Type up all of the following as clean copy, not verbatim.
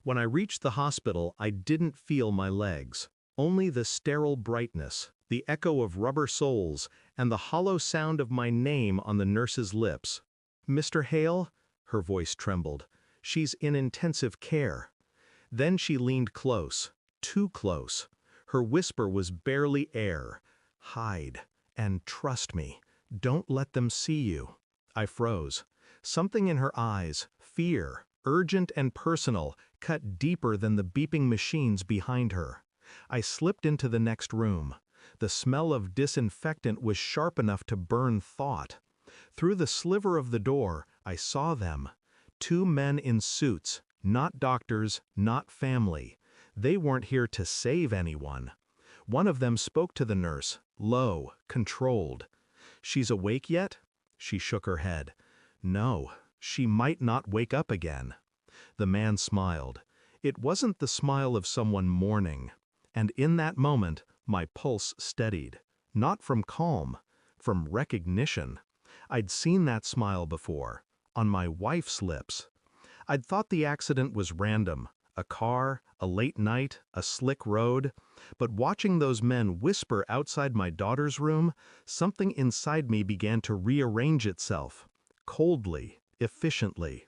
When I reached the hospital, I didn't feel my legs. Only the sterile brightness, the echo of rubber soles, and the hollow sound of my name on the nurse's lips. "Mr. Hale?" Her voice trembled. "She's in intensive care." Then she leaned close, too close. Her whisper was barely air. "Hide, and trust me. Don't let them see you." I froze. Something in her eyes, fear, urgent and personal, cut deeper than the beeping machines behind her. I slipped into the next room. The smell of disinfectant was sharp enough to burn thought. Through the sliver of the door, I saw them. Two men in suits, not doctors, not family. They weren't here to save anyone. One of them spoke to the nurse, low, controlled. "She's awake yet?" She shook her head. "No, she might not wake up again." The man smiled. It wasn't the smile of someone mourning. And in that moment, my pulse steadied. Not from calm, from recognition. I'd seen that smile before, on my wife's lips. I'd thought the accident was random, a car, a late night, a slick road. But watching those men whisper outside my daughter's room, something inside me began to rearrange itself. Coldly, efficiently.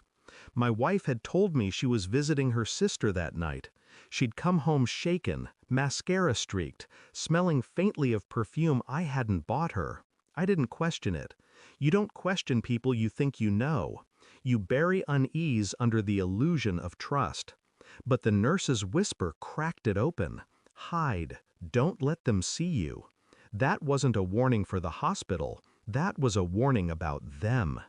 My wife had told me she was visiting her sister that night. She'd come home shaken, mascara-streaked, smelling faintly of perfume I hadn't bought her. I didn't question it. You don't question people you think you know. You bury unease under the illusion of trust. But the nurse's whisper cracked it open. "Hide. Don't let them see you." That wasn't a warning for the hospital. That was a warning about them.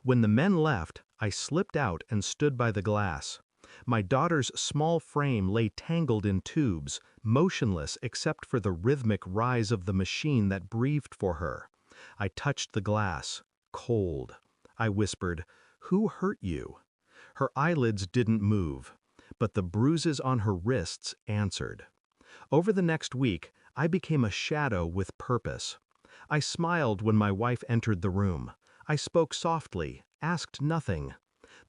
When the men left, I slipped out and stood by the glass. My daughter's small frame lay tangled in tubes, motionless except for the rhythmic rise of the machine that breathed for her. I touched the glass, cold. I whispered, "Who hurt you?" Her eyelids didn't move, but the bruises on her wrists answered. Over the next week, I became a shadow with purpose. I smiled when my wife entered the room. I spoke softly, asked nothing.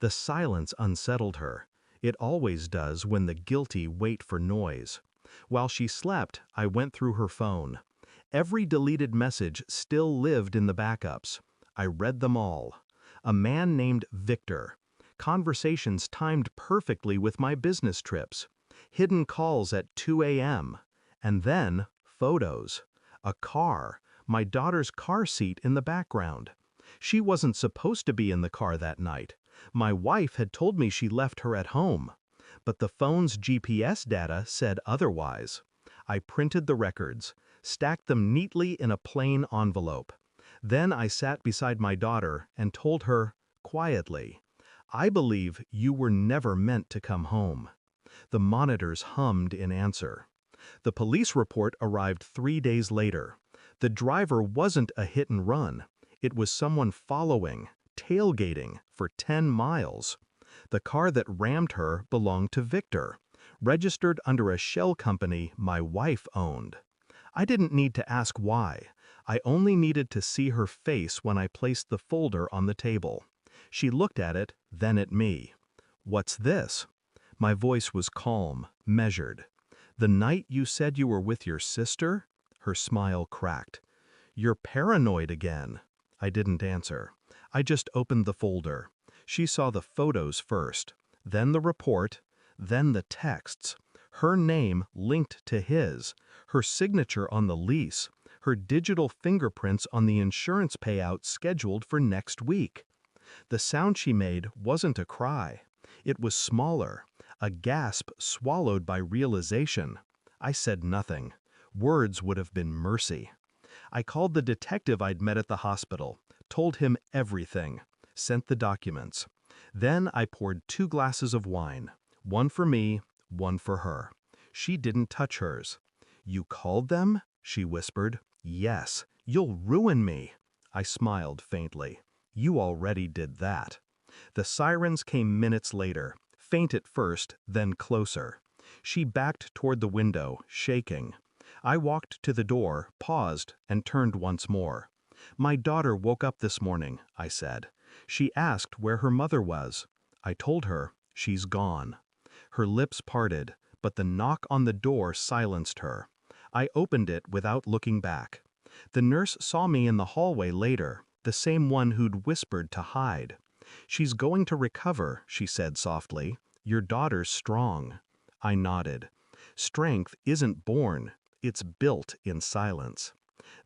The silence unsettled her. It always does when the guilty wait for noise. While she slept, I went through her phone. Every deleted message still lived in the backups. I read them all. A man named Victor. Conversations timed perfectly with my business trips. Hidden calls at 2 a.m. And then, photos. A car. My daughter's car seat in the background. She wasn't supposed to be in the car that night. My wife had told me she left her at home. But the phone's GPS data said otherwise. I printed the records, stacked them neatly in a plain envelope. Then I sat beside my daughter and told her, quietly, "I believe you were never meant to come home." The monitors hummed in answer. The police report arrived 3 days later. The driver wasn't a hit and run. It was someone following, tailgating, for 10 miles. The car that rammed her belonged to Victor, registered under a shell company my wife owned. I didn't need to ask why. I only needed to see her face when I placed the folder on the table. She looked at it, then at me. "What's this?" My voice was calm, measured. "The night you said you were with your sister?" Her smile cracked. "You're paranoid again." I didn't answer. I just opened the folder. She saw the photos first, then the report, then the texts. Her name linked to his, her signature on the lease, her digital fingerprints on the insurance payout scheduled for next week. The sound she made wasn't a cry. It was smaller, a gasp swallowed by realization. I said nothing. Words would have been mercy. I called the detective I'd met at the hospital, told him everything, sent the documents. Then I poured 2 glasses of wine, one for me, one for her. She didn't touch hers. "You called them?" she whispered. "Yes. You'll ruin me." I smiled faintly. "You already did that." The sirens came minutes later, faint at first, then closer. She backed toward the window, shaking. I walked to the door, paused, and turned once more. "My daughter woke up this morning," I said. "She asked where her mother was. I told her, she's gone." Her lips parted, but the knock on the door silenced her. I opened it without looking back. The nurse saw me in the hallway later, the same one who'd whispered to hide. "She's going to recover," she said softly. "Your daughter's strong." I nodded. Strength isn't born, it's built in silence.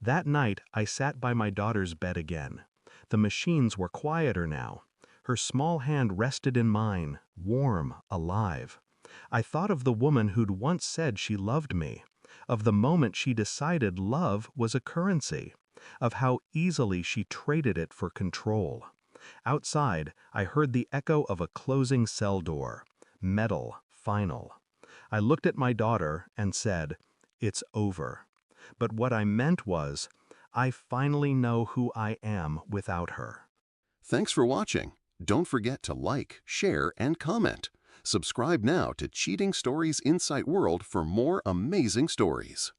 That night, I sat by my daughter's bed again. The machines were quieter now. Her small hand rested in mine, warm, alive. I thought of the woman who'd once said she loved me, of the moment she decided love was a currency, of how easily she traded it for control. Outside, I heard the echo of a closing cell door. Metal, final. I looked at my daughter and said, "It's over." But what I meant was, I finally know who I am without her. Thanks for watching. Don't forget to like, share, and comment. Subscribe now to Cheating Stories Insight World for more amazing stories.